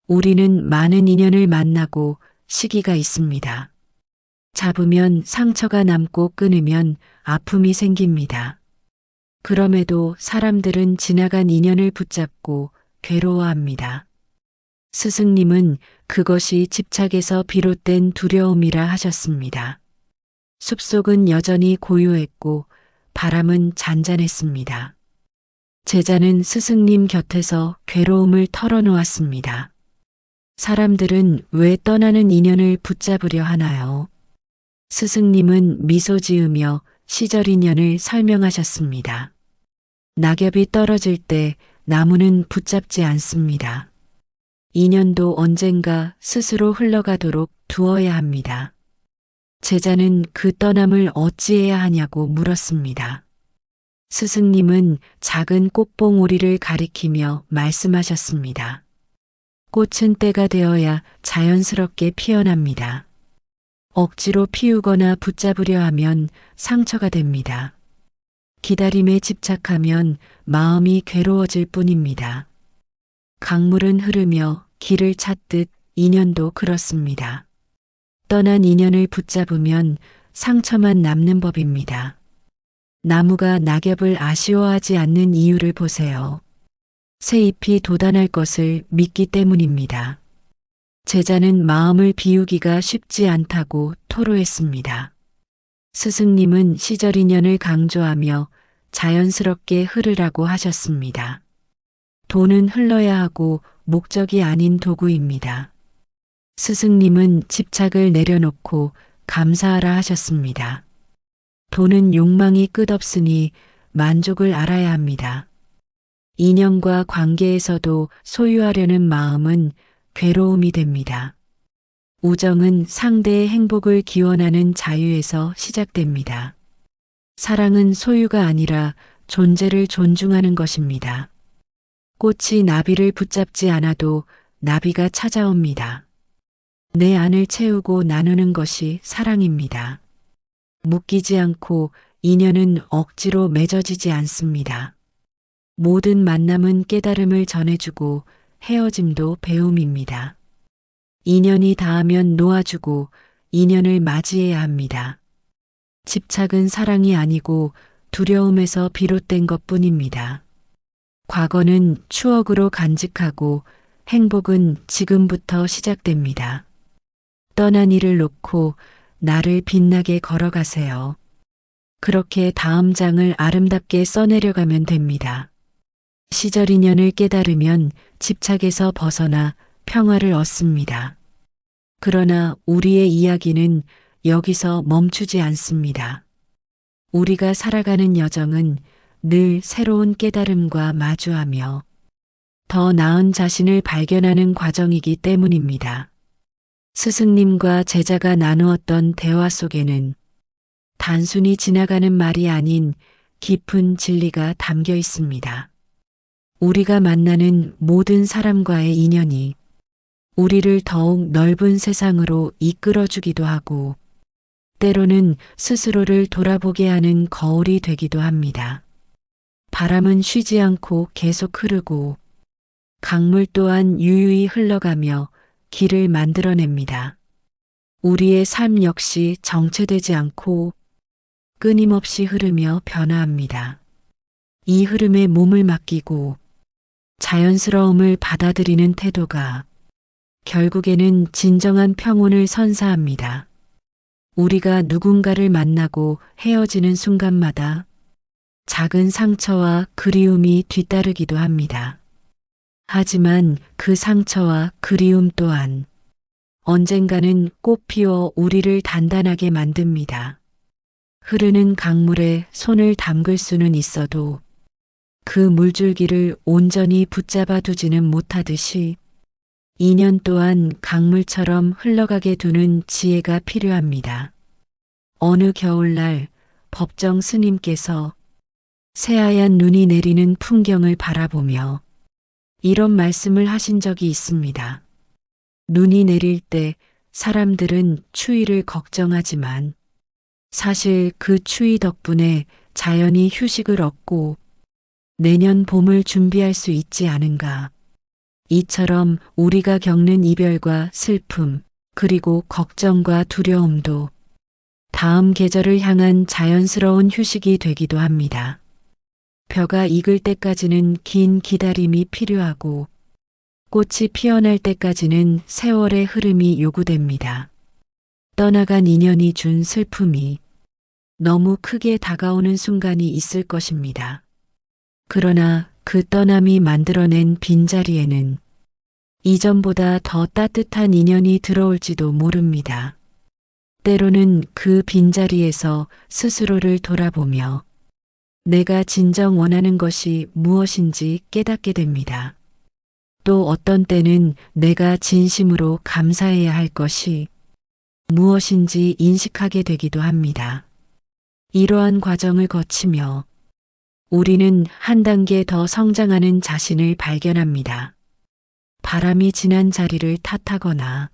우리는 많은 인연을 만나고 시기가 있습니다. 잡으면 상처가 남고 끊으면 아픔이 생깁니다. 그럼에도 사람들은 지나간 인연을 붙잡고 괴로워합니다. 스승님은 그것이 집착에서 비롯된 두려움이라 하셨습니다. 숲속은 여전히 고요했고 바람은 잔잔했습니다. 제자는 스승님 곁에서 괴로움을 털어놓았습니다. 사람들은 왜 떠나는 인연을 붙잡으려 하나요? 스승님은 미소 지으며 시절 인연을 설명하셨습니다. 낙엽이 떨어질 때 나무는 붙잡지 않습니다. 인연도 언젠가 스스로 흘러가도록 두어야 합니다. 제자는 그 떠남을 어찌해야 하냐고 물었습니다. 스승님은 작은 꽃봉오리를 가리키며 말씀하셨습니다. 꽃은 때가 되어야 자연스럽게 피어납니다. 억지로 피우거나 붙잡으려 하면 상처가 됩니다. 기다림에 집착하면 마음이 괴로워질 뿐입니다. 강물은 흐르며 길을 찾듯 인연도 그렇습니다. 떠난 인연을 붙잡으면 상처만 남는 법입니다. 나무가 낙엽을 아쉬워하지 않는 이유를 보세요. 새 잎이 돋아날 것을 믿기 때문입니다. 제자는 마음을 비우기가 쉽지 않다고 토로했습니다. 스승님은 시절 인연을 강조하며 자연스럽게 흐르라고 하셨습니다. 돈은 흘러야 하고 목적이 아닌 도구입니다. 스승님은 집착을 내려놓고 감사하라 하셨습니다. 돈은 욕망이 끝없으니 만족을 알아야 합니다. 인연과 관계에서도 소유하려는 마음은 괴로움이 됩니다. 우정은 상대의 행복을 기원하는 자유에서 시작됩니다. 사랑은 소유가 아니라 존재를 존중하는 것입니다. 꽃이 나비를 붙잡지 않아도 나비가 찾아옵니다. 내 안을 채우고 나누는 것이 사랑입니다. 묶이지 않고 인연은 억지로 맺어지지 않습니다. 모든 만남은 깨달음을 전해주고 헤어짐도 배움입니다. 인연이 닿으면 놓아주고 인연을 맞이해야 합니다. 집착은 사랑이 아니고 두려움에서 비롯된 것뿐입니다. 과거는 추억으로 간직하고 행복은 지금부터 시작됩니다. 떠난 이를 놓고 나를 빛나게 걸어가세요. 그렇게 다음 장을 아름답게 써내려가면 됩니다. 시절 인연을 깨달으면 집착에서 벗어나 평화를 얻습니다. 그러나 우리의 이야기는 여기서 멈추지 않습니다. 우리가 살아가는 여정은 늘 새로운 깨달음과 마주하며 더 나은 자신을 발견하는 과정이기 때문입니다. 스승님과 제자가 나누었던 대화 속에는 단순히 지나가는 말이 아닌 깊은 진리가 담겨 있습니다. 우리가 만나는 모든 사람과의 인연이 우리를 더욱 넓은 세상으로 이끌어주기도 하고 때로는 스스로를 돌아보게 하는 거울이 되기도 합니다. 바람은 쉬지 않고 계속 흐르고 강물 또한 유유히 흘러가며 길을 만들어냅니다. 우리의 삶 역시 정체되지 않고 끊임없이 흐르며 변화합니다. 이 흐름에 몸을 맡기고 자연스러움을 받아들이는 태도가 결국에는 진정한 평온을 선사합니다. 우리가 누군가를 만나고 헤어지는 순간마다 작은 상처와 그리움이 뒤따르기도 합니다. 하지만 그 상처와 그리움 또한 언젠가는 꽃 피워 우리를 단단하게 만듭니다. 흐르는 강물에 손을 담글 수는 있어도 그 물줄기를 온전히 붙잡아 두지는 못하듯이 인연 또한 강물처럼 흘러가게 두는 지혜가 필요합니다. 어느 겨울날 법정 스님께서 새하얀 눈이 내리는 풍경을 바라보며 이런 말씀을 하신 적이 있습니다. 눈이 내릴 때 사람들은 추위를 걱정하지만 사실 그 추위 덕분에 자연이 휴식을 얻고 내년 봄을 준비할 수 있지 않은가. 이처럼 우리가 겪는 이별과 슬픔, 그리고 걱정과 두려움도 다음 계절을 향한 자연스러운 휴식이 되기도 합니다. 벼가 익을 때까지는 긴 기다림이 필요하고 꽃이 피어날 때까지는 세월의 흐름이 요구됩니다. 떠나간 인연이 준 슬픔이 너무 크게 다가오는 순간이 있을 것입니다. 그러나 그 떠남이 만들어낸 빈자리에는 이전보다 더 따뜻한 인연이 들어올지도 모릅니다. 때로는 그 빈자리에서 스스로를 돌아보며 내가 진정 원하는 것이 무엇인지 깨닫게 됩니다. 또 어떤 때는 내가 진심으로 감사해야 할 것이 무엇인지 인식하게 되기도 합니다. 이러한 과정을 거치며 우리는 한 단계 더 성장하는 자신을 발견합니다. 바람이 지난 자리를 탓하거나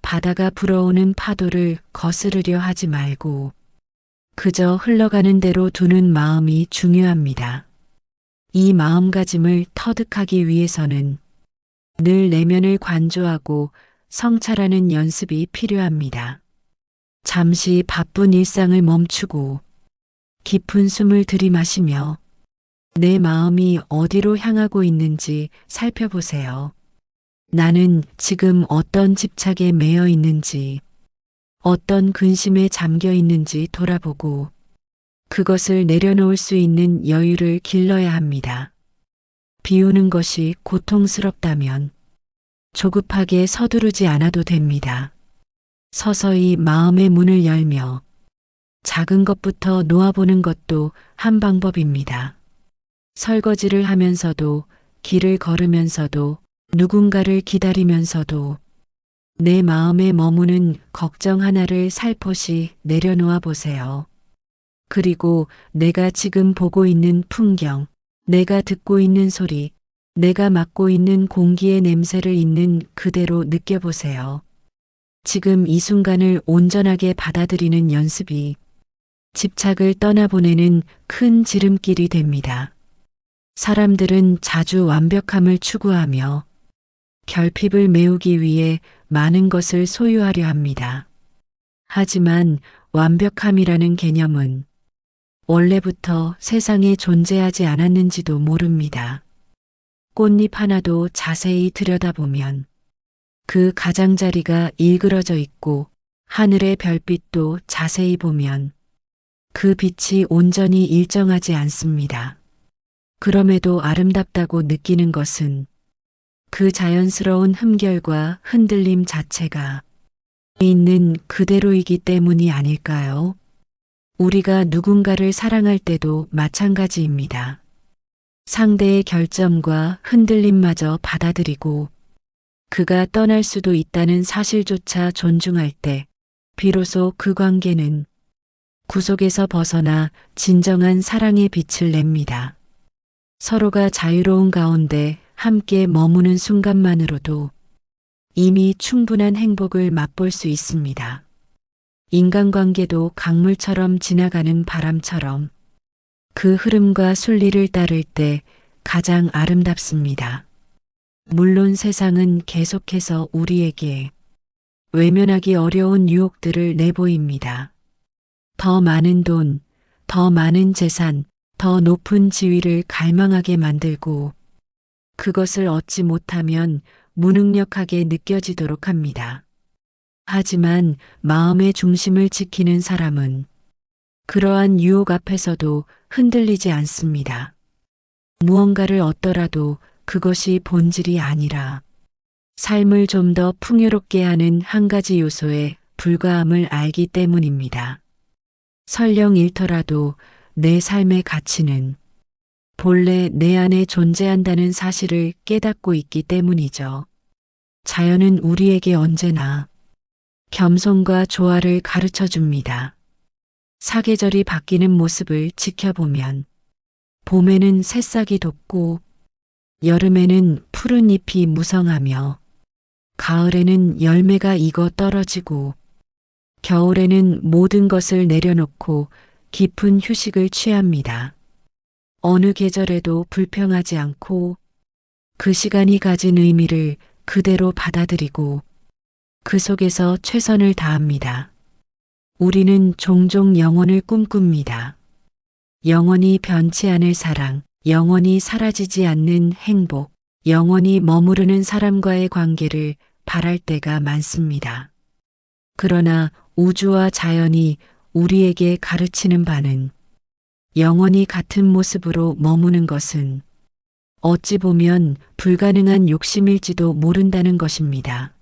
바다가 불어오는 파도를 거스르려 하지 말고 그저 흘러가는 대로 두는 마음이 중요합니다. 이 마음가짐을 터득하기 위해서는 늘 내면을 관조하고 성찰하는 연습이 필요합니다. 잠시 바쁜 일상을 멈추고 깊은 숨을 들이마시며 내 마음이 어디로 향하고 있는지 살펴보세요. 나는 지금 어떤 집착에 매여 있는지, 어떤 근심에 잠겨 있는지 돌아보고 그것을 내려놓을 수 있는 여유를 길러야 합니다. 비우는 것이 고통스럽다면 조급하게 서두르지 않아도 됩니다. 서서히 마음의 문을 열며 작은 것부터 놓아보는 것도 한 방법입니다. 설거지를 하면서도, 길을 걸으면서도, 누군가를 기다리면서도 내 마음에 머무는 걱정 하나를 살포시 내려놓아 보세요. 그리고 내가 지금 보고 있는 풍경, 내가 듣고 있는 소리, 내가 맡고 있는 공기의 냄새를 있는 그대로 느껴보세요. 지금 이 순간을 온전하게 받아들이는 연습이 집착을 떠나보내는 큰 지름길이 됩니다. 사람들은 자주 완벽함을 추구하며 결핍을 메우기 위해 많은 것을 소유하려 합니다. 하지만 완벽함이라는 개념은 원래부터 세상에 존재하지 않았는지도 모릅니다. 꽃잎 하나도 자세히 들여다보면 그 가장자리가 일그러져 있고 하늘의 별빛도 자세히 보면 그 빛이 온전히 일정하지 않습니다. 그럼에도 아름답다고 느끼는 것은 그 자연스러운 흠결과 흔들림 자체가 있는 그대로이기 때문이 아닐까요? 우리가 누군가를 사랑할 때도 마찬가지입니다. 상대의 결점과 흔들림마저 받아들이고 그가 떠날 수도 있다는 사실조차 존중할 때 비로소 그 관계는 구속에서 벗어나 진정한 사랑의 빛을 냅니다. 서로가 자유로운 가운데 함께 머무는 순간만으로도 이미 충분한 행복을 맛볼 수 있습니다. 인간관계도 강물처럼 지나가는 바람처럼 그 흐름과 순리를 따를 때 가장 아름답습니다. 물론 세상은 계속해서 우리에게 외면하기 어려운 유혹들을 내보입니다. 더 많은 돈, 더 많은 재산, 더 높은 지위를 갈망하게 만들고 그것을 얻지 못하면 무능력하게 느껴지도록 합니다. 하지만 마음의 중심을 지키는 사람은 그러한 유혹 앞에서도 흔들리지 않습니다. 무언가를 얻더라도 그것이 본질이 아니라 삶을 좀 더 풍요롭게 하는 한 가지 요소에 불과함을 알기 때문입니다. 설령 잃더라도 내 삶의 가치는 본래 내 안에 존재한다는 사실을 깨닫고 있기 때문이죠. 자연은 우리에게 언제나 겸손과 조화를 가르쳐 줍니다. 사계절이 바뀌는 모습을 지켜보면 봄에는 새싹이 돋고 여름에는 푸른 잎이 무성하며 가을에는 열매가 익어 떨어지고 겨울에는 모든 것을 내려놓고 깊은 휴식을 취합니다. 어느 계절에도 불평하지 않고 그 시간이 가진 의미를 그대로 받아들이고 그 속에서 최선을 다합니다. 우리는 종종 영혼을 꿈꿉니다. 영원히 변치 않을 사랑, 영원히 사라지지 않는 행복, 영원히 머무르는 사람과의 관계를 바랄 때가 많습니다. 그러나 우주와 자연이 우리에게 가르치는 바는 영원히 같은 모습으로 머무는 것은 어찌 보면 불가능한 욕심일지도 모른다는 것입니다.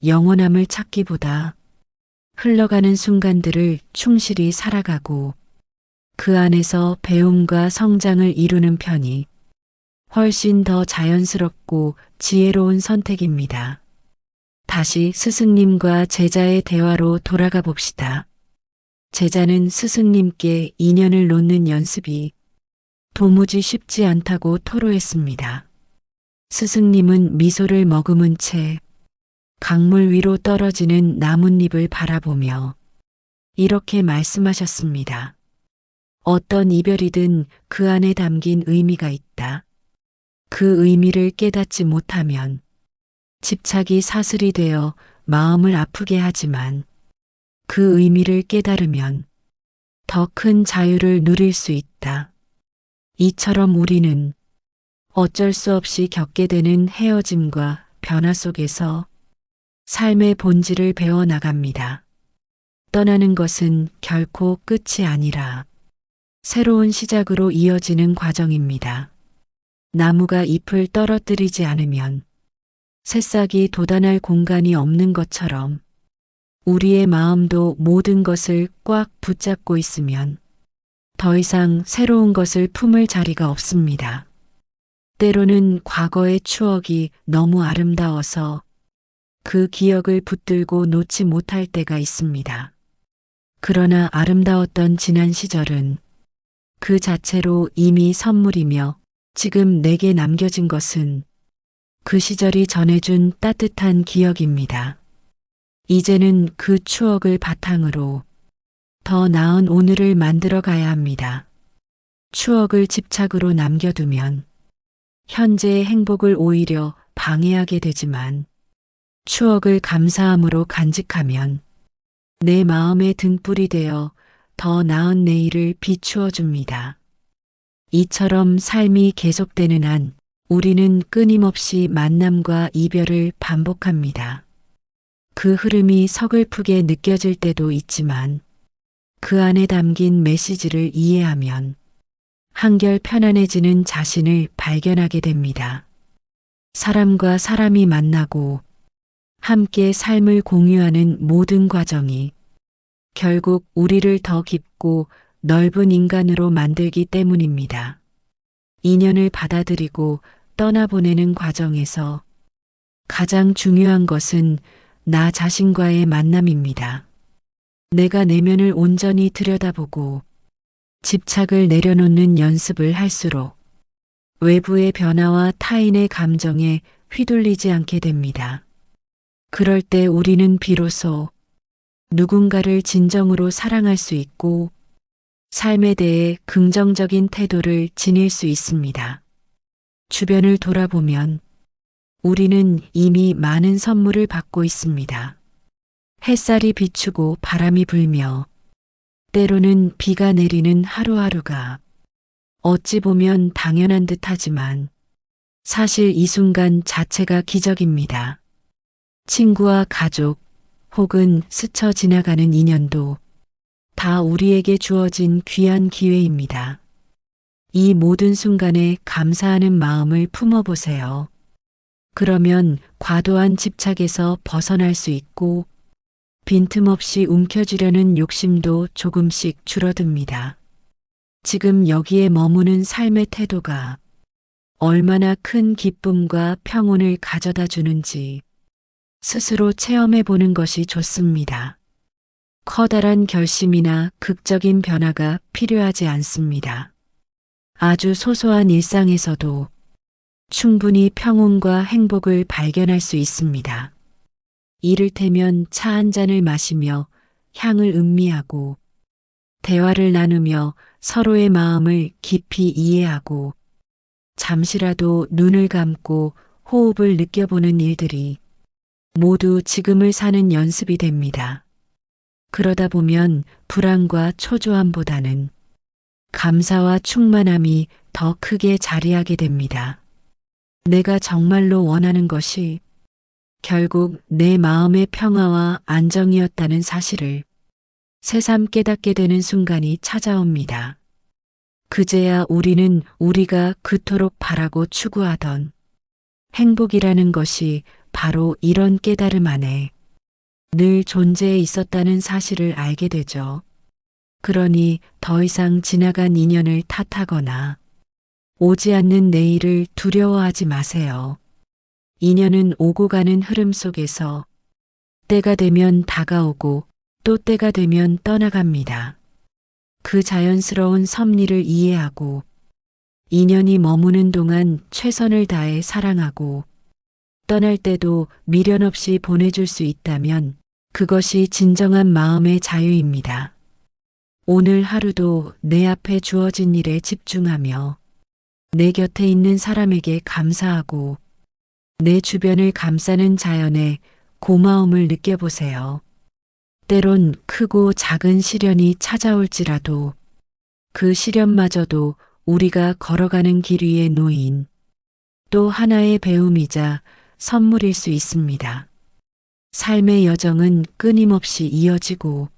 영원함을 찾기보다 흘러가는 순간들을 충실히 살아가고 그 안에서 배움과 성장을 이루는 편이 훨씬 더 자연스럽고 지혜로운 선택입니다. 다시 스승님과 제자의 대화로 돌아가 봅시다. 제자는 스승님께 인연을 놓는 연습이 도무지 쉽지 않다고 토로했습니다. 스승님은 미소를 머금은 채 강물 위로 떨어지는 나뭇잎을 바라보며 이렇게 말씀하셨습니다. 어떤 이별이든 그 안에 담긴 의미가 있다. 그 의미를 깨닫지 못하면 집착이 사슬이 되어 마음을 아프게 하지만 그 의미를 깨달으면 더 큰 자유를 누릴 수 있다. 이처럼 우리는 어쩔 수 없이 겪게 되는 헤어짐과 변화 속에서 삶의 본질을 배워나갑니다. 떠나는 것은 결코 끝이 아니라 새로운 시작으로 이어지는 과정입니다. 나무가 잎을 떨어뜨리지 않으면 새싹이 돋아날 공간이 없는 것처럼 우리의 마음도 모든 것을 꽉 붙잡고 있으면 더 이상 새로운 것을 품을 자리가 없습니다. 때로는 과거의 추억이 너무 아름다워서 그 기억을 붙들고 놓지 못할 때가 있습니다. 그러나 아름다웠던 지난 시절은 그 자체로 이미 선물이며 지금 내게 남겨진 것은 그 시절이 전해준 따뜻한 기억입니다. 이제는 그 추억을 바탕으로 더 나은 오늘을 만들어 가야 합니다. 추억을 집착으로 남겨두면 현재의 행복을 오히려 방해하게 되지만 추억을 감사함으로 간직하면 내 마음의 등불이 되어 더 나은 내일을 비추어 줍니다. 이처럼 삶이 계속되는 한 우리는 끊임없이 만남과 이별을 반복합니다. 그 흐름이 서글프게 느껴질 때도 있지만 그 안에 담긴 메시지를 이해하면 한결 편안해지는 자신을 발견하게 됩니다. 사람과 사람이 만나고 함께 삶을 공유하는 모든 과정이 결국 우리를 더 깊고 넓은 인간으로 만들기 때문입니다. 인연을 받아들이고 떠나보내는 과정에서 가장 중요한 것은 나 자신과의 만남입니다. 내가 내면을 온전히 들여다보고 집착을 내려놓는 연습을 할수록 외부의 변화와 타인의 감정에 휘둘리지 않게 됩니다. 그럴 때 우리는 비로소 누군가를 진정으로 사랑할 수 있고 삶에 대해 긍정적인 태도를 지닐 수 있습니다. 주변을 돌아보면 우리는 이미 많은 선물을 받고 있습니다. 햇살이 비추고 바람이 불며 때로는 비가 내리는 하루하루가 어찌 보면 당연한 듯하지만 사실 이 순간 자체가 기적입니다. 친구와 가족 혹은 스쳐 지나가는 인연도 다 우리에게 주어진 귀한 기회입니다. 이 모든 순간에 감사하는 마음을 품어보세요. 그러면 과도한 집착에서 벗어날 수 있고 빈틈없이 움켜쥐려는 욕심도 조금씩 줄어듭니다. 지금 여기에 머무는 삶의 태도가 얼마나 큰 기쁨과 평온을 가져다 주는지 스스로 체험해 보는 것이 좋습니다. 커다란 결심이나 극적인 변화가 필요하지 않습니다. 아주 소소한 일상에서도 충분히 평온과 행복을 발견할 수 있습니다. 이를테면 차 한 잔을 마시며 향을 음미하고 대화를 나누며 서로의 마음을 깊이 이해하고 잠시라도 눈을 감고 호흡을 느껴보는 일들이 모두 지금을 사는 연습이 됩니다. 그러다 보면 불안과 초조함보다는 감사와 충만함이 더 크게 자리하게 됩니다. 내가 정말로 원하는 것이 결국 내 마음의 평화와 안정이었다는 사실을 새삼 깨닫게 되는 순간이 찾아옵니다. 그제야 우리는 우리가 그토록 바라고 추구하던 행복이라는 것이 바로 이런 깨달음 안에 늘 존재해 있었다는 사실을 알게 되죠. 그러니 더 이상 지나간 인연을 탓하거나 오지 않는 내일을 두려워하지 마세요. 인연은 오고 가는 흐름 속에서 때가 되면 다가오고 또 때가 되면 떠나갑니다. 그 자연스러운 섭리를 이해하고 인연이 머무는 동안 최선을 다해 사랑하고 떠날 때도 미련 없이 보내줄 수 있다면 그것이 진정한 마음의 자유입니다. 오늘 하루도 내 앞에 주어진 일에 집중하며 내 곁에 있는 사람에게 감사하고 내 주변을 감싸는 자연의 고마움을 느껴보세요. 때론 크고 작은 시련이 찾아올지라도 그 시련마저도 우리가 걸어가는 길 위에 놓인 또 하나의 배움이자 선물일 수 있습니다. 삶의 여정은 끊임없이 이어지고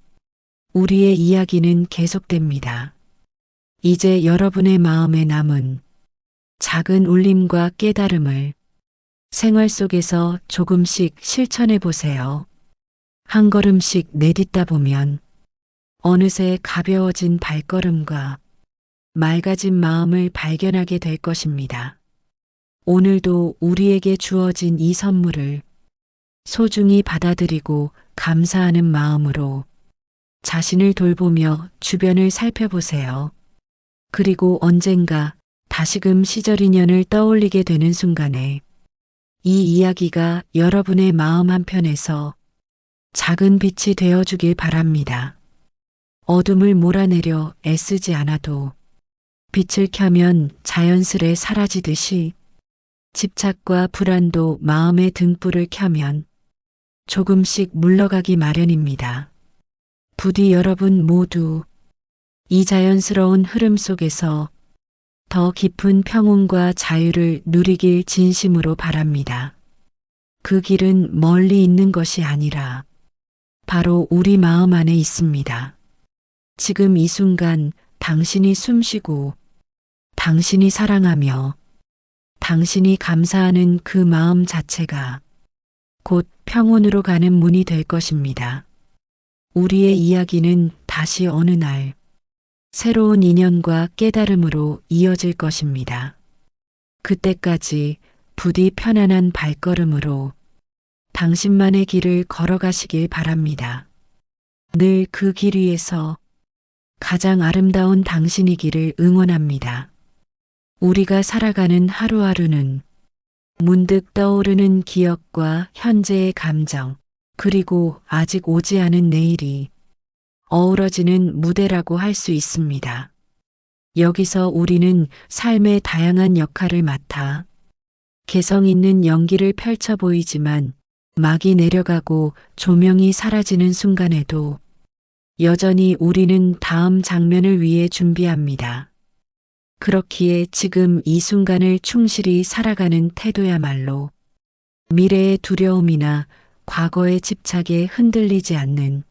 우리의 이야기는 계속됩니다. 이제 여러분의 마음에 남은 작은 울림과 깨달음을 생활 속에서 조금씩 실천해 보세요. 한 걸음씩 내딛다 보면 어느새 가벼워진 발걸음과 맑아진 마음을 발견하게 될 것입니다. 오늘도 우리에게 주어진 이 선물을 소중히 받아들이고 감사하는 마음으로 자신을 돌보며 주변을 살펴보세요. 그리고 언젠가 다시금 시절 인연을 떠올리게 되는 순간에 이 이야기가 여러분의 마음 한편에서 작은 빛이 되어주길 바랍니다. 어둠을 몰아내려 애쓰지 않아도 빛을 켜면 자연스레 사라지듯이 집착과 불안도 마음의 등불을 켜면 조금씩 물러가기 마련입니다. 부디 여러분 모두 이 자연스러운 흐름 속에서 더 깊은 평온과 자유를 누리길 진심으로 바랍니다. 그 길은 멀리 있는 것이 아니라 바로 우리 마음 안에 있습니다. 지금 이 순간 당신이 숨쉬고 당신이 사랑하며 당신이 감사하는 그 마음 자체가 곧 평온으로 가는 문이 될 것입니다. 우리의 이야기는 다시 어느 날 새로운 인연과 깨달음으로 이어질 것입니다. 그때까지 부디 편안한 발걸음으로 당신만의 길을 걸어가시길 바랍니다. 늘 그 길 위에서 가장 아름다운 당신이기를 응원합니다. 우리가 살아가는 하루하루는 문득 떠오르는 기억과 현재의 감정, 그리고 아직 오지 않은 내일이 어우러지는 무대라고 할 수 있습니다. 여기서 우리는 삶의 다양한 역할을 맡아 개성 있는 연기를 펼쳐 보이지만 막이 내려가고 조명이 사라지는 순간에도 여전히 우리는 다음 장면을 위해 준비합니다. 그렇기에 지금 이 순간을 충실히 살아가는 태도야말로 미래의 두려움이나 과거의 집착에 흔들리지 않는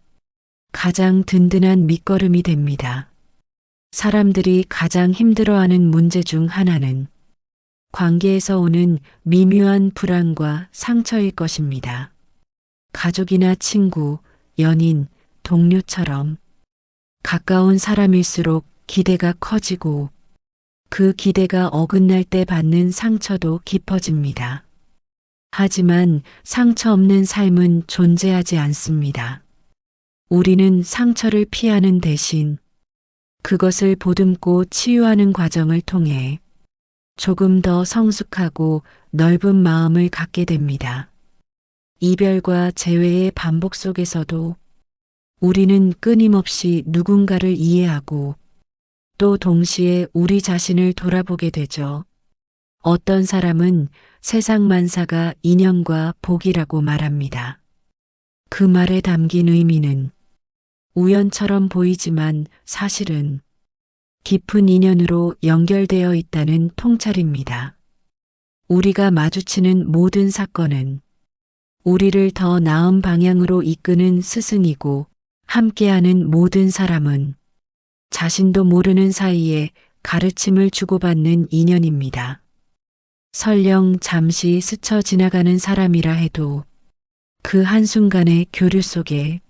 가장 든든한 밑거름이 됩니다. 사람들이 가장 힘들어하는 문제 중 하나는 관계에서 오는 미묘한 불안과 상처일 것입니다. 가족이나 친구, 연인, 동료처럼 가까운 사람일수록 기대가 커지고 그 기대가 어긋날 때 받는 상처도 깊어집니다. 하지만 상처 없는 삶은 존재하지 않습니다. 우리는 상처를 피하는 대신 그것을 보듬고 치유하는 과정을 통해 조금 더 성숙하고 넓은 마음을 갖게 됩니다. 이별과 재회의 반복 속에서도 우리는 끊임없이 누군가를 이해하고 또 동시에 우리 자신을 돌아보게 되죠. 어떤 사람은 세상 만사가 인연과 복이라고 말합니다. 그 말에 담긴 의미는 우연처럼 보이지만 사실은 깊은 인연으로 연결되어 있다는 통찰입니다. 우리가 마주치는 모든 사건은 우리를 더 나은 방향으로 이끄는 스승이고, 함께하는 모든 사람은 자신도 모르는 사이에 가르침을 주고받는 인연입니다. 설령 잠시 스쳐 지나가는 사람이라 해도 그 한순간의 교류 속에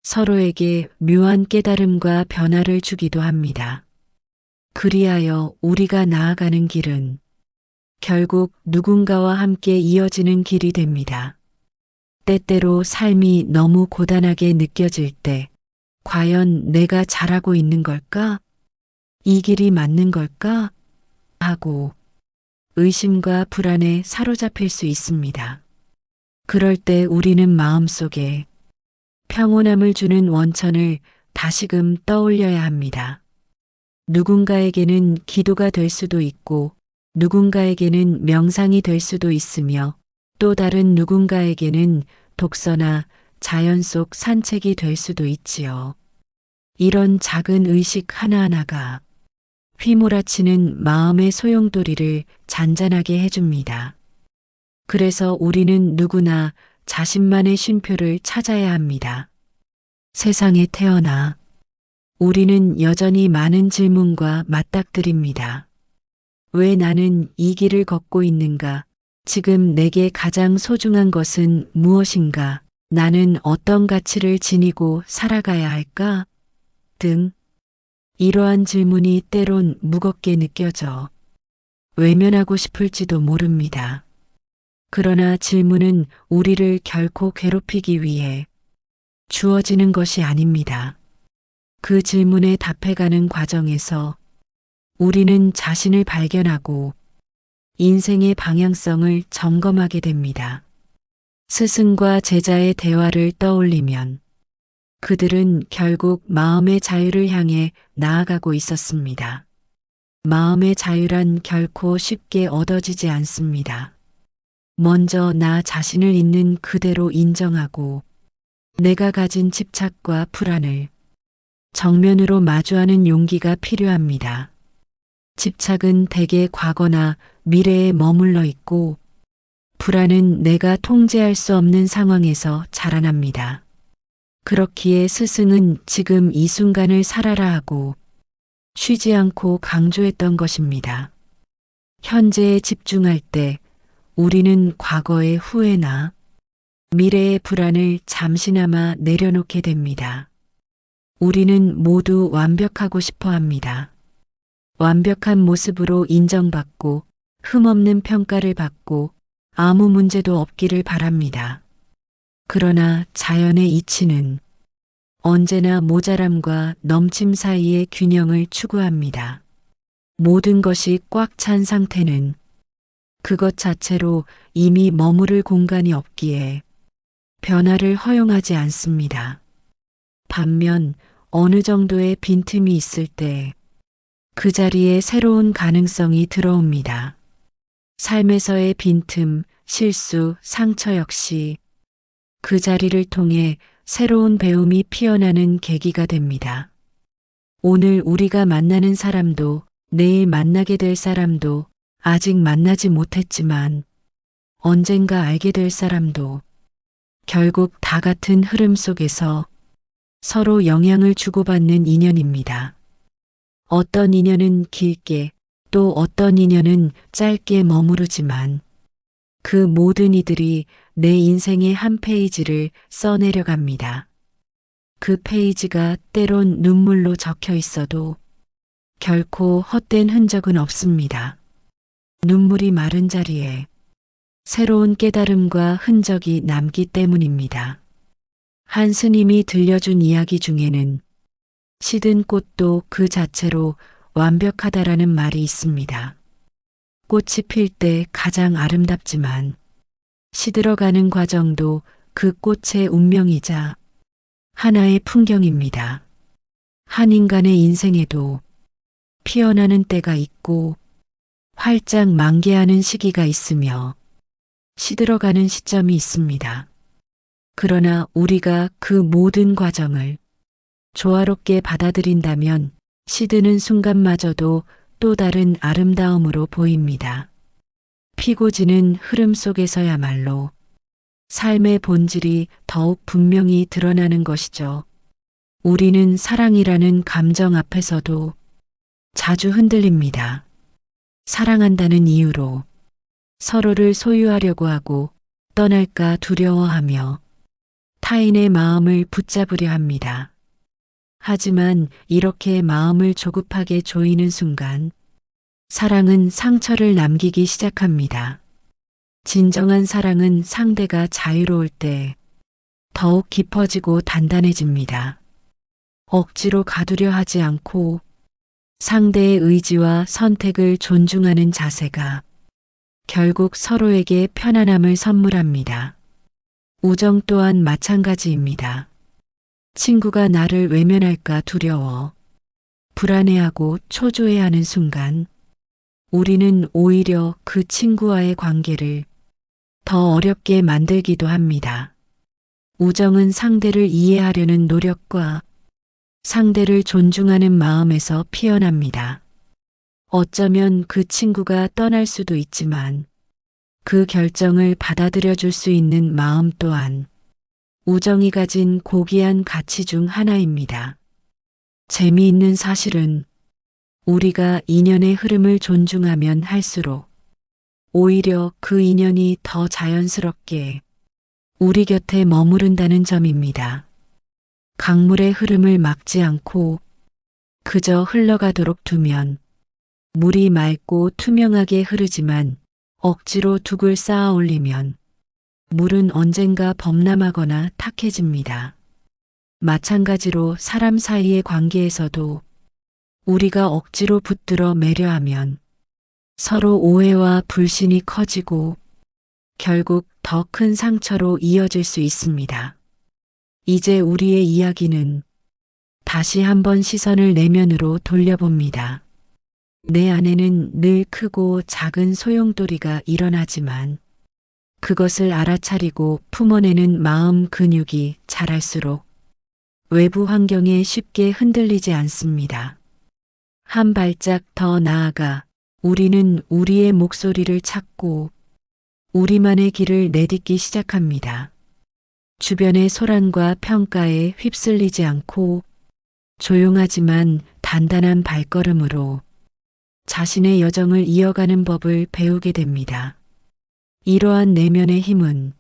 서로에게 묘한 깨달음과 변화를 주기도 합니다. 그리하여 우리가 나아가는 길은 결국 누군가와 함께 이어지는 길이 됩니다. 때때로 삶이 너무 고단하게 느껴질 때, 과연 내가 잘하고 있는 걸까? 이 길이 맞는 걸까? 하고 의심과 불안에 사로잡힐 수 있습니다. 그럴 때 우리는 마음속에 평온함을 주는 원천을 다시금 떠올려야 합니다. 누군가에게는 기도가 될 수도 있고, 누군가에게는 명상이 될 수도 있으며, 또 다른 누군가에게는 독서나 자연 속 산책이 될 수도 있지요. 이런 작은 의식 하나하나가 휘몰아치는 마음의 소용돌이를 잔잔하게 해줍니다. 그래서 우리는 누구나 자신만의 쉼표를 찾아야 합니다. 세상에 태어나 우리는 여전히 많은 질문과 맞닥뜨립니다. 왜 나는 이 길을 걷고 있는가? 지금 내게 가장 소중한 것은 무엇인가? 나는 어떤 가치를 지니고 살아가야 할까? 등 이러한 질문이 때론 무겁게 느껴져 외면하고 싶을지도 모릅니다. 그러나 질문은 우리를 결코 괴롭히기 위해 주어지는 것이 아닙니다. 그 질문에 답해가는 과정에서 우리는 자신을 발견하고 인생의 방향성을 점검하게 됩니다. 스승과 제자의 대화를 떠올리면 그들은 결국 마음의 자유를 향해 나아가고 있었습니다. 마음의 자유란 결코 쉽게 얻어지지 않습니다. 먼저 나 자신을 있는 그대로 인정하고 내가 가진 집착과 불안을 정면으로 마주하는 용기가 필요합니다. 집착은 대개 과거나 미래에 머물러 있고, 불안은 내가 통제할 수 없는 상황에서 자라납니다. 그렇기에 스승은 지금 이 순간을 살아라 하고 쉬지 않고 강조했던 것입니다. 현재에 집중할 때 우리는 과거의 후회나 미래의 불안을 잠시나마 내려놓게 됩니다. 우리는 모두 완벽하고 싶어 합니다. 완벽한 모습으로 인정받고 흠없는 평가를 받고 아무 문제도 없기를 바랍니다. 그러나 자연의 이치는 언제나 모자람과 넘침 사이의 균형을 추구합니다. 모든 것이 꽉 찬 상태는 그것 자체로 이미 머무를 공간이 없기에 변화를 허용하지 않습니다. 반면 어느 정도의 빈틈이 있을 때 그 자리에 새로운 가능성이 들어옵니다. 삶에서의 빈틈, 실수, 상처 역시 그 자리를 통해 새로운 배움이 피어나는 계기가 됩니다. 오늘 우리가 만나는 사람도 내일 만나게 될 사람도 아직 만나지 못했지만 언젠가 알게 될 사람도 결국 다 같은 흐름 속에서 서로 영향을 주고받는 인연입니다. 어떤 인연은 길게 또 어떤 인연은 짧게 머무르지만 그 모든 이들이 내 인생의 한 페이지를 써내려갑니다. 그 페이지가 때론 눈물로 적혀 있어도 결코 헛된 흔적은 없습니다. 눈물이 마른 자리에 새로운 깨달음과 흔적이 남기 때문입니다. 한 스님이 들려준 이야기 중에는 시든 꽃도 그 자체로 완벽하다라는 말이 있습니다. 꽃이 필 때 가장 아름답지만 시들어가는 과정도 그 꽃의 운명이자 하나의 풍경입니다. 한 인간의 인생에도 피어나는 때가 있고 활짝 만개하는 시기가 있으며 시들어가는 시점이 있습니다. 그러나 우리가 그 모든 과정을 조화롭게 받아들인다면 시드는 순간마저도 또 다른 아름다움으로 보입니다. 피고 지는 흐름 속에서야말로 삶의 본질이 더욱 분명히 드러나는 것이죠. 우리는 사랑이라는 감정 앞에서도 자주 흔들립니다. 사랑한다는 이유로 서로를 소유하려고 하고 떠날까 두려워하며 타인의 마음을 붙잡으려 합니다. 하지만 이렇게 마음을 조급하게 조이는 순간 사랑은 상처를 남기기 시작합니다. 진정한 사랑은 상대가 자유로울 때 더욱 깊어지고 단단해집니다. 억지로 가두려 하지 않고 상대의 의지와 선택을 존중하는 자세가 결국 서로에게 편안함을 선물합니다. 우정 또한 마찬가지입니다. 친구가 나를 외면할까 두려워 불안해하고 초조해하는 순간 우리는 오히려 그 친구와의 관계를 더 어렵게 만들기도 합니다. 우정은 상대를 이해하려는 노력과 상대를 존중하는 마음에서 피어납니다. 어쩌면 그 친구가 떠날 수도 있지만 그 결정을 받아들여 줄 수 있는 마음 또한 우정이 가진 고귀한 가치 중 하나입니다. 재미있는 사실은 우리가 인연의 흐름을 존중하면 할수록 오히려 그 인연이 더 자연스럽게 우리 곁에 머무른다는 점입니다. 강물의 흐름을 막지 않고 그저 흘러가도록 두면 물이 맑고 투명하게 흐르지만 억지로 둑을 쌓아 올리면 물은 언젠가 범람하거나 탁해집니다. 마찬가지로 사람 사이의 관계에서도 우리가 억지로 붙들어 매려하면 서로 오해와 불신이 커지고 결국 더 큰 상처로 이어질 수 있습니다. 이제 우리의 이야기는 다시 한번 시선을 내면으로 돌려봅니다. 내 안에는 늘 크고 작은 소용돌이가 일어나지만 그것을 알아차리고 품어내는 마음 근육이 자랄수록 외부 환경에 쉽게 흔들리지 않습니다. 한 발짝 더 나아가 우리는 우리의 목소리를 찾고 우리만의 길을 내딛기 시작합니다. 주변의 소란과 평가에 휩쓸리지 않고 조용하지만 단단한 발걸음으로 자신의 여정을 이어가는 법을 배우게 됩니다. 이러한 내면의 힘은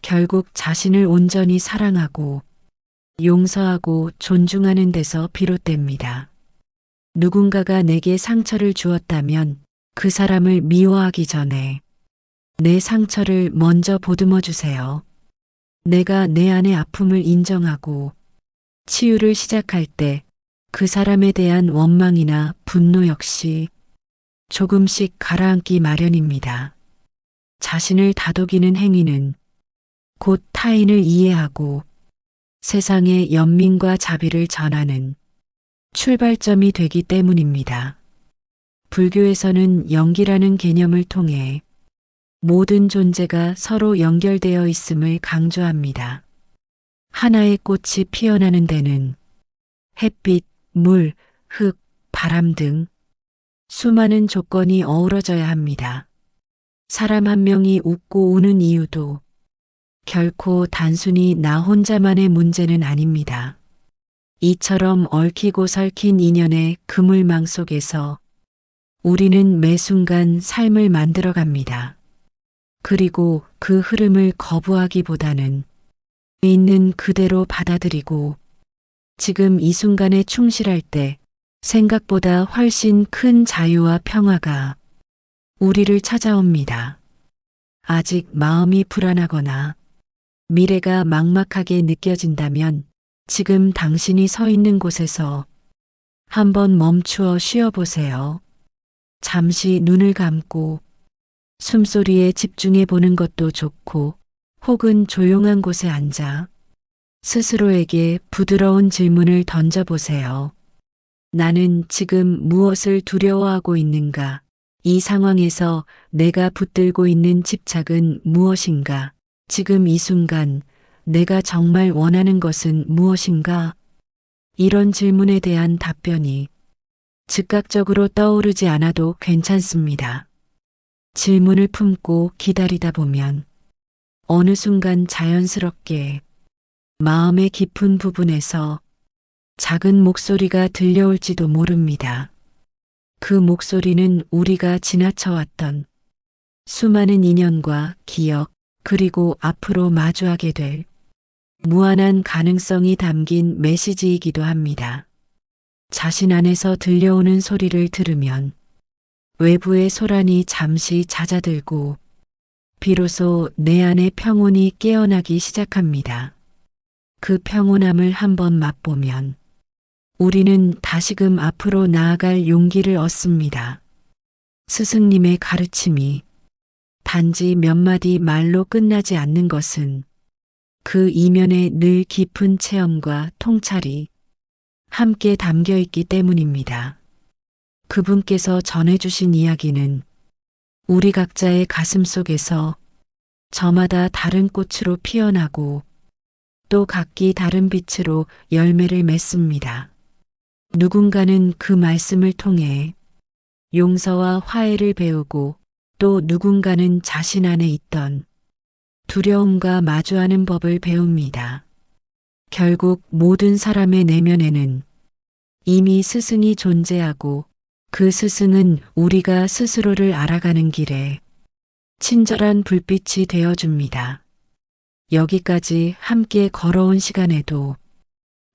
결국 자신을 온전히 사랑하고 용서하고 존중하는 데서 비롯됩니다. 누군가가 내게 상처를 주었다면 그 사람을 미워하기 전에 내 상처를 먼저 보듬어 주세요. 내가 내 안의 아픔을 인정하고 치유를 시작할 때 그 사람에 대한 원망이나 분노 역시 조금씩 가라앉기 마련입니다. 자신을 다독이는 행위는 곧 타인을 이해하고 세상에 연민과 자비를 전하는 출발점이 되기 때문입니다. 불교에서는 연기라는 개념을 통해 모든 존재가 서로 연결되어 있음을 강조합니다. 하나의 꽃이 피어나는 데는 햇빛, 물, 흙, 바람 등 수많은 조건이 어우러져야 합니다. 사람 한 명이 웃고 우는 이유도 결코 단순히 나 혼자만의 문제는 아닙니다. 이처럼 얽히고 설킨 인연의 그물망 속에서 우리는 매 순간 삶을 만들어갑니다. 그리고 그 흐름을 거부하기보다는 있는 그대로 받아들이고 지금 이 순간에 충실할 때 생각보다 훨씬 큰 자유와 평화가 우리를 찾아옵니다. 아직 마음이 불안하거나 미래가 막막하게 느껴진다면 지금 당신이 서 있는 곳에서 한번 멈추어 쉬어보세요. 잠시 눈을 감고 숨소리에 집중해 보는 것도 좋고 혹은 조용한 곳에 앉아 스스로에게 부드러운 질문을 던져보세요. 나는 지금 무엇을 두려워하고 있는가? 이 상황에서 내가 붙들고 있는 집착은 무엇인가? 지금 이 순간 내가 정말 원하는 것은 무엇인가? 이런 질문에 대한 답변이 즉각적으로 떠오르지 않아도 괜찮습니다. 질문을 품고 기다리다 보면 어느 순간 자연스럽게 마음의 깊은 부분에서 작은 목소리가 들려올지도 모릅니다. 그 목소리는 우리가 지나쳐왔던 수많은 인연과 기억, 그리고 앞으로 마주하게 될 무한한 가능성이 담긴 메시지이기도 합니다. 자신 안에서 들려오는 소리를 들으면 외부의 소란이 잠시 잦아들고 비로소 내 안의 평온이 깨어나기 시작합니다. 그 평온함을 한번 맛보면 우리는 다시금 앞으로 나아갈 용기를 얻습니다. 스승님의 가르침이 단지 몇 마디 말로 끝나지 않는 것은 그 이면에 늘 깊은 체험과 통찰이 함께 담겨 있기 때문입니다. 그분께서 전해주신 이야기는 우리 각자의 가슴 속에서 저마다 다른 꽃으로 피어나고 또 각기 다른 빛으로 열매를 맺습니다. 누군가는 그 말씀을 통해 용서와 화해를 배우고 또 누군가는 자신 안에 있던 두려움과 마주하는 법을 배웁니다. 결국 모든 사람의 내면에는 이미 스승이 존재하고 그 스승은 우리가 스스로를 알아가는 길에 친절한 불빛이 되어줍니다. 여기까지 함께 걸어온 시간에도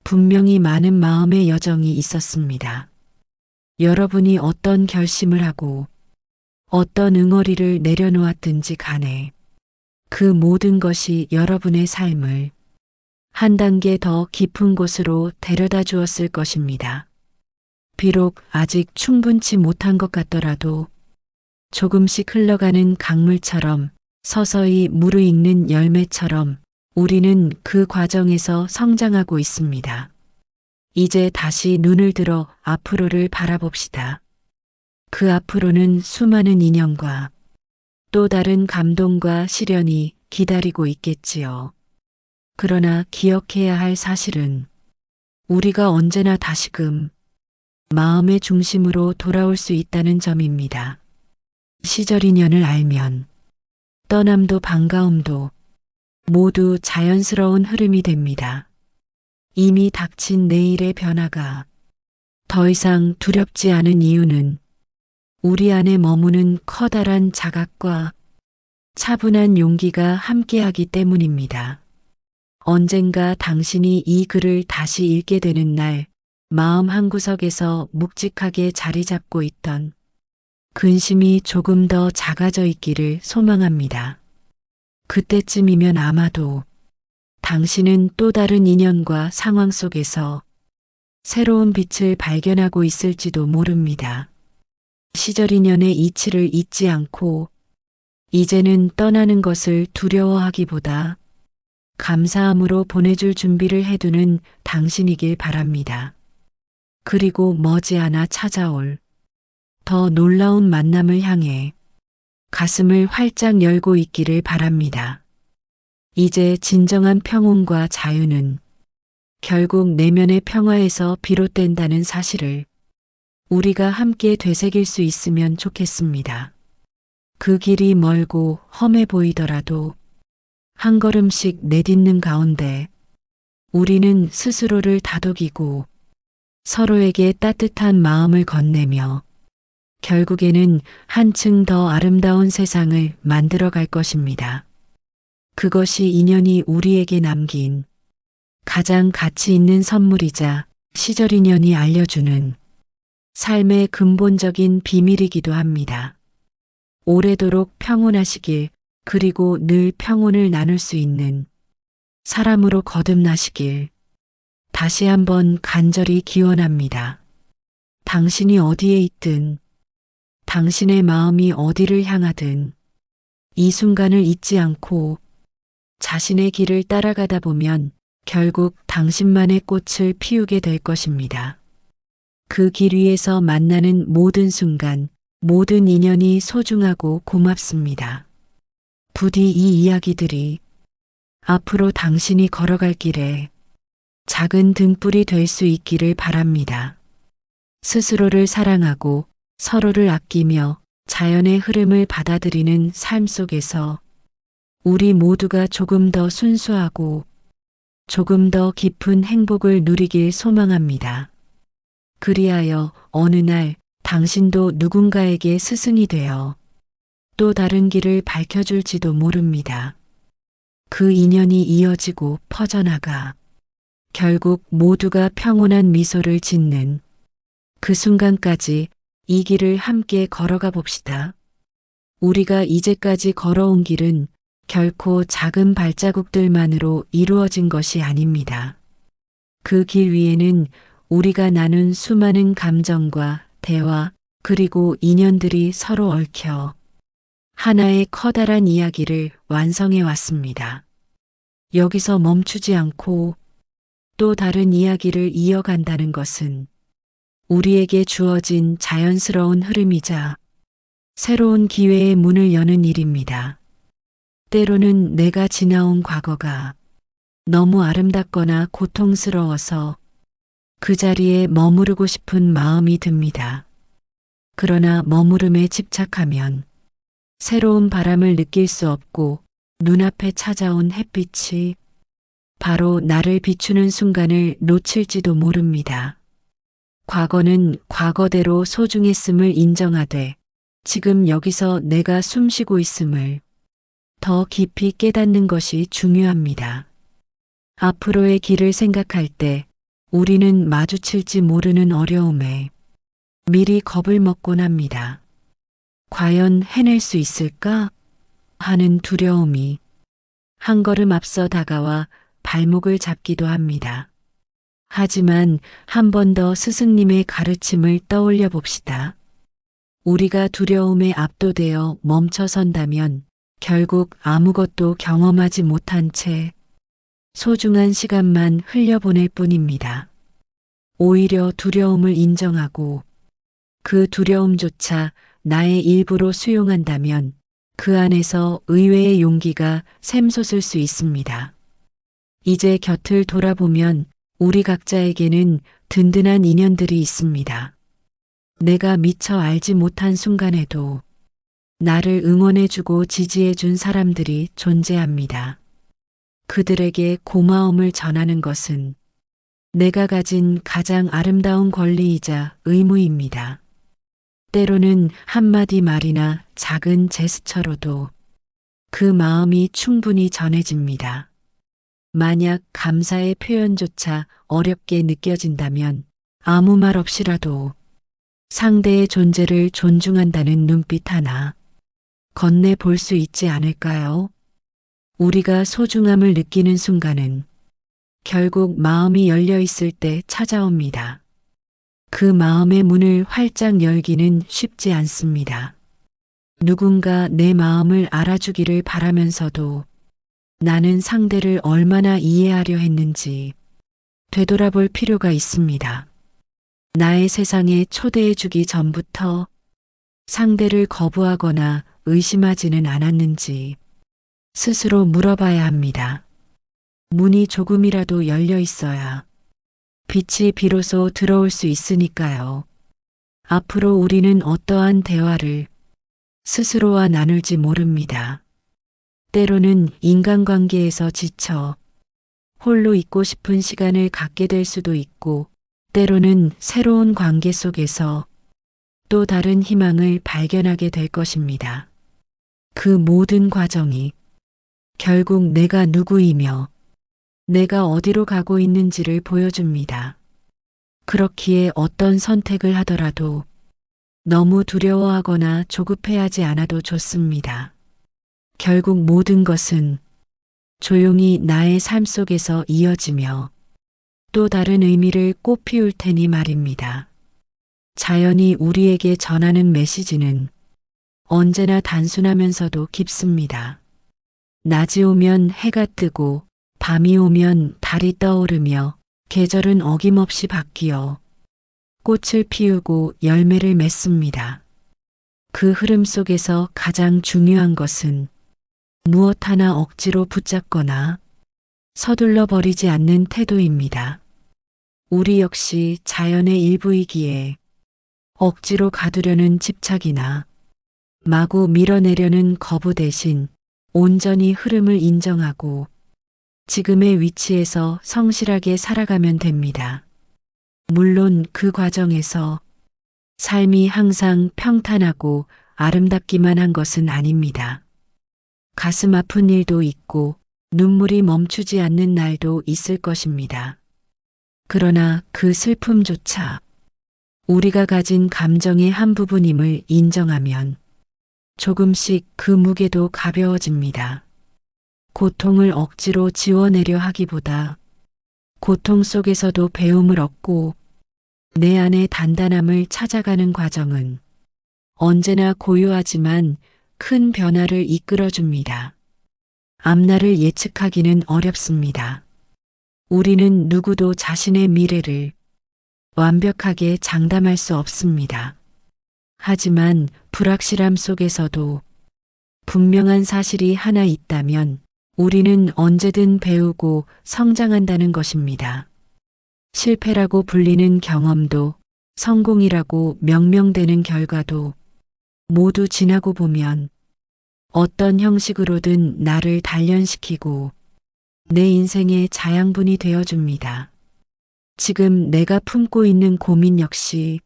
분명히 많은 마음의 여정이 있었습니다. 여러분이 어떤 결심을 하고 어떤 응어리를 내려놓았든지 간에 그 모든 것이 여러분의 삶을 한 단계 더 깊은 곳으로 데려다 주었을 것입니다. 비록 아직 충분치 못한 것 같더라도 조금씩 흘러가는 강물처럼 서서히 무르익는 열매처럼 우리는 그 과정에서 성장하고 있습니다. 이제 다시 눈을 들어 앞으로를 바라봅시다. 그 앞으로는 수많은 인연과 또 다른 감동과 시련이 기다리고 있겠지요. 그러나 기억해야 할 사실은 우리가 언제나 다시금 마음의 중심으로 돌아올 수 있다는 점입니다. 시절 인연을 알면 떠남도 반가움도 모두 자연스러운 흐름이 됩니다. 이미 닥친 내일의 변화가 더 이상 두렵지 않은 이유는 우리 안에 머무는 커다란 자각과 차분한 용기가 함께하기 때문입니다. 언젠가 당신이 이 글을 다시 읽게 되는 날 마음 한구석에서 묵직하게 자리 잡고 있던 근심이 조금 더 작아져 있기를 소망합니다. 그때쯤이면 아마도 당신은 또 다른 인연과 상황 속에서 새로운 빛을 발견하고 있을지도 모릅니다. 시절 인연의 이치를 잊지 않고 이제는 떠나는 것을 두려워하기보다 감사함으로 보내줄 준비를 해두는 당신이길 바랍니다. 그리고 머지않아 찾아올 더 놀라운 만남을 향해 가슴을 활짝 열고 있기를 바랍니다. 이제 진정한 평온과 자유는 결국 내면의 평화에서 비롯된다는 사실을 우리가 함께 되새길 수 있으면 좋겠습니다. 그 길이 멀고 험해 보이더라도 한 걸음씩 내딛는 가운데 우리는 스스로를 다독이고 서로에게 따뜻한 마음을 건네며 결국에는 한층 더 아름다운 세상을 만들어 갈 것입니다. 그것이 인연이 우리에게 남긴 가장 가치 있는 선물이자 시절 인연이 알려주는 삶의 근본적인 비밀이기도 합니다. 오래도록 평온하시길, 그리고 늘 평온을 나눌 수 있는 사람으로 거듭나시길 다시 한번 간절히 기원합니다. 당신이 어디에 있든, 당신의 마음이 어디를 향하든 이 순간을 잊지 않고 자신의 길을 따라가다 보면 결국 당신만의 꽃을 피우게 될 것입니다. 그 길 위에서 만나는 모든 순간 모든 인연이 소중하고 고맙습니다. 부디 이 이야기들이 앞으로 당신이 걸어갈 길에 작은 등불이 될 수 있기를 바랍니다. 스스로를 사랑하고 서로를 아끼며 자연의 흐름을 받아들이는 삶 속에서 우리 모두가 조금 더 순수하고 조금 더 깊은 행복을 누리길 소망합니다. 그리하여 어느 날 당신도 누군가에게 스승이 되어 또 다른 길을 밝혀줄지도 모릅니다. 그 인연이 이어지고 퍼져나가 결국 모두가 평온한 미소를 짓는 그 순간까지 이 길을 함께 걸어가 봅시다. 우리가 이제까지 걸어온 길은 결코 작은 발자국들만으로 이루어진 것이 아닙니다. 그 길 위에는 우리가 나눈 수많은 감정과 대화 그리고 인연들이 서로 얽혀 하나의 커다란 이야기를 완성해 왔습니다. 여기서 멈추지 않고 또 다른 이야기를 이어간다는 것은 우리에게 주어진 자연스러운 흐름이자 새로운 기회의 문을 여는 일입니다. 때로는 내가 지나온 과거가 너무 아름답거나 고통스러워서 그 자리에 머무르고 싶은 마음이 듭니다. 그러나 머무름에 집착하면 새로운 바람을 느낄 수 없고 눈앞에 찾아온 햇빛이 바로 나를 비추는 순간을 놓칠지도 모릅니다. 과거는 과거대로 소중했음을 인정하되 지금 여기서 내가 숨쉬고 있음을 더 깊이 깨닫는 것이 중요합니다. 앞으로의 길을 생각할 때 우리는 마주칠지 모르는 어려움에 미리 겁을 먹곤 합니다. 과연 해낼 수 있을까 하는 두려움이 한 걸음 앞서 다가와 발목을 잡기도 합니다. 하지만 한 번 더 스승님의 가르침을 떠올려 봅시다. 우리가 두려움에 압도되어 멈춰선다면 결국 아무것도 경험하지 못한 채 소중한 시간만 흘려보낼 뿐입니다. 오히려 두려움을 인정하고 그 두려움조차 나의 일부로 수용한다면 그 안에서 의외의 용기가 샘솟을 수 있습니다. 이제 곁을 돌아보면 우리 각자에게는 든든한 인연들이 있습니다. 내가 미처 알지 못한 순간에도 나를 응원해주고 지지해준 사람들이 존재합니다. 그들에게 고마움을 전하는 것은 내가 가진 가장 아름다운 권리이자 의무입니다. 때로는 한마디 말이나 작은 제스처로도 그 마음이 충분히 전해집니다. 만약 감사의 표현조차 어렵게 느껴진다면 아무 말 없이라도 상대의 존재를 존중한다는 눈빛 하나 건네볼 수 있지 않을까요? 우리가 소중함을 느끼는 순간은 결국 마음이 열려 있을 때 찾아옵니다. 그 마음의 문을 활짝 열기는 쉽지 않습니다. 누군가 내 마음을 알아주기를 바라면서도 나는 상대를 얼마나 이해하려 했는지 되돌아볼 필요가 있습니다. 나의 세상에 초대해주기 전부터 상대를 거부하거나 의심하지는 않았는지 스스로 물어봐야 합니다. 문이 조금이라도 열려 있어야 빛이 비로소 들어올 수 있으니까요. 앞으로 우리는 어떠한 대화를 스스로와 나눌지 모릅니다. 때로는 인간관계에서 지쳐 홀로 있고 싶은 시간을 갖게 될 수도 있고, 때로는 새로운 관계 속에서 또 다른 희망을 발견하게 될 것입니다. 그 모든 과정이 결국 내가 누구이며 내가 어디로 가고 있는지를 보여줍니다. 그렇기에 어떤 선택을 하더라도 너무 두려워하거나 조급해하지 않아도 좋습니다. 결국 모든 것은 조용히 나의 삶 속에서 이어지며 또 다른 의미를 꽃피울 테니 말입니다. 자연이 우리에게 전하는 메시지는 언제나 단순하면서도 깊습니다. 낮이 오면 해가 뜨고 밤이 오면 달이 떠오르며 계절은 어김없이 바뀌어 꽃을 피우고 열매를 맺습니다. 그 흐름 속에서 가장 중요한 것은 무엇 하나 억지로 붙잡거나 서둘러 버리지 않는 태도입니다. 우리 역시 자연의 일부이기에 억지로 가두려는 집착이나 마구 밀어내려는 거부 대신 온전히 흐름을 인정하고 지금의 위치에서 성실하게 살아가면 됩니다. 물론 그 과정에서 삶이 항상 평탄하고 아름답기만 한 것은 아닙니다. 가슴 아픈 일도 있고 눈물이 멈추지 않는 날도 있을 것입니다. 그러나 그 슬픔조차 우리가 가진 감정의 한 부분임을 인정하면 조금씩 그 무게도 가벼워집니다. 고통을 억지로 지워내려 하기보다 고통 속에서도 배움을 얻고 내 안의 단단함을 찾아가는 과정은 언제나 고요하지만 큰 변화를 이끌어줍니다. 앞날을 예측하기는 어렵습니다. 우리는 누구도 자신의 미래를 완벽하게 장담할 수 없습니다. 하지만 불확실함 속에서도 분명한 사실이 하나 있다면 우리는 언제든 배우고 성장한다는 것입니다. 실패라고 불리는 경험도 성공이라고 명명되는 결과도 모두 지나고 보면 어떤 형식으로든 나를 단련시키고 내 인생의 자양분이 되어줍니다. 지금 내가 품고 있는 고민 역시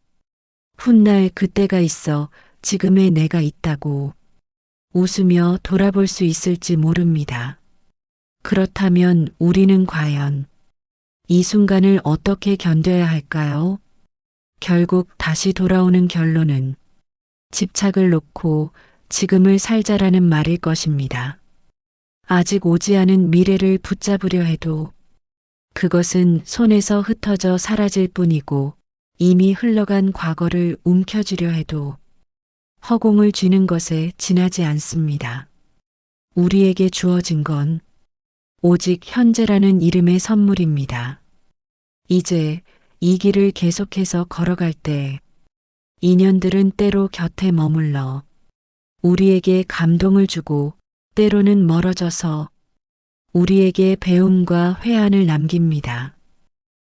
훗날 그때가 있어 지금의 내가 있다고 웃으며 돌아볼 수 있을지 모릅니다. 그렇다면 우리는 과연 이 순간을 어떻게 견뎌야 할까요? 결국 다시 돌아오는 결론은 집착을 놓고 지금을 살자라는 말일 것입니다. 아직 오지 않은 미래를 붙잡으려 해도 그것은 손에서 흩어져 사라질 뿐이고 이미 흘러간 과거를 움켜쥐려 해도 허공을 쥐는 것에 지나지 않습니다. 우리에게 주어진 건 오직 현재라는 이름의 선물입니다. 이제 이 길을 계속해서 걸어갈 때 인연들은 때로 곁에 머물러 우리에게 감동을 주고 때로는 멀어져서 우리에게 배움과 회한을 남깁니다.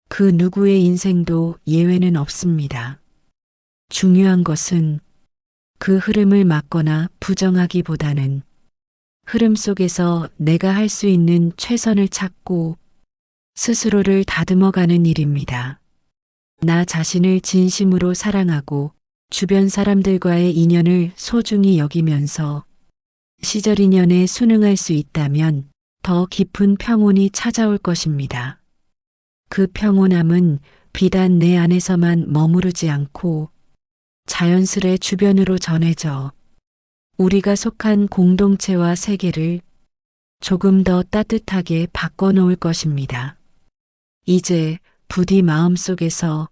그 누구의 인생도 예외는 없습니다. 중요한 것은 그 흐름을 막거나 부정하기보다는 흐름 속에서 내가 할 수 있는 최선을 찾고 스스로를 다듬어가는 일입니다. 나 자신을 진심으로 사랑하고 주변 사람들과의 인연을 소중히 여기면서 시절 인연에 순응할 수 있다면 더 깊은 평온이 찾아올 것입니다. 그 평온함은 비단 내 안에서만 머무르지 않고 자연스레 주변으로 전해져 우리가 속한 공동체와 세계를 조금 더 따뜻하게 바꿔놓을 것입니다. 이제 부디 마음속에서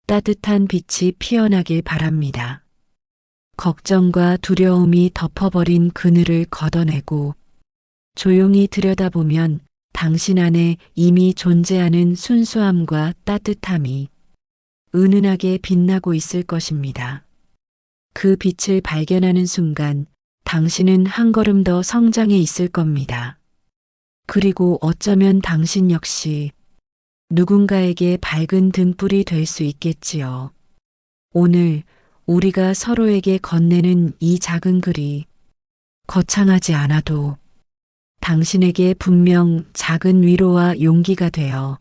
따뜻한 빛이 피어나길 바랍니다. 걱정과 두려움이 덮어버린 그늘을 걷어내고 조용히 들여다보면 당신 안에 이미 존재하는 순수함과 따뜻함이 은은하게 빛나고 있을 것입니다. 그 빛을 발견하는 순간 당신은 한 걸음 더 성장해 있을 겁니다. 그리고 어쩌면 당신 역시 누군가에게 밝은 등불이 될 수 있겠지요. 오늘 우리가 서로에게 건네는 이 작은 글이 거창하지 않아도 당신에게 분명 작은 위로와 용기가 되어